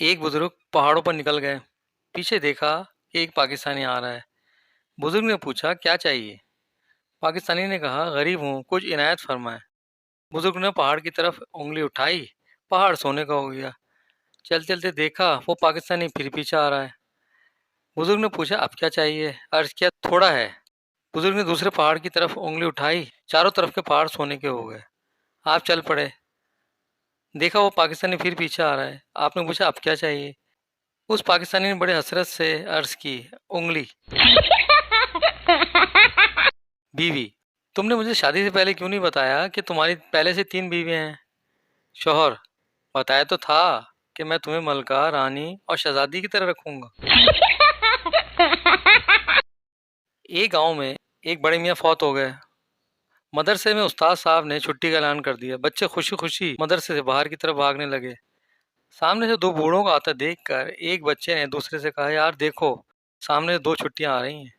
ایک بزرگ پہاڑوں پر نکل گئے۔ پیچھے دیکھا کہ ایک پاکستانی آ رہا ہے۔ بزرگ نے پوچھا کیا چاہیے؟ پاکستانی نے کہا غریب ہوں، کچھ عنایت فرمائے۔ بزرگ نے پہاڑ کی طرف انگلی اٹھائی، پہاڑ سونے کا ہو گیا۔ چل چلتے دیکھا وہ پاکستانی پھر پیچھے آ رہا ہے۔ بزرگ نے پوچھا اب کیا چاہیے؟ عرض کیا تھوڑا ہے؟ بزرگ نے دوسرے پہاڑ کی طرف انگلی اٹھائی، چاروں طرف کے پہاڑ سونے کے ہو گئے۔ آپ چل پڑے، دیکھا وہ پاکستانی پھر پیچھے آ رہا ہے۔ آپ نے پوچھا اب کیا چاہیے؟ اس پاکستانی نے بڑے حسرت سے عرض کی انگلی۔ بیوی: تم نے مجھے شادی سے پہلے کیوں نہیں بتایا کہ تمہاری پہلے سے 3 بیویاں ہیں؟ شوہر: بتایا تو تھا کہ میں تمہیں ملکہ، رانی اور شہزادی کی طرح رکھوں گا۔ ایک گاؤں میں ایک بڑے میاں فوت ہو گئے۔ مدرسے میں استاد صاحب نے چھٹی کا اعلان کر دیا۔ بچے خوشی خوشی مدرسے سے باہر کی طرف بھاگنے لگے۔ سامنے سے 2 بوڑھوں کو آتا دیکھ کر ایک بچے نے دوسرے سے کہا یار دیکھو، سامنے سے 2 چھٹیاں آ رہی ہیں۔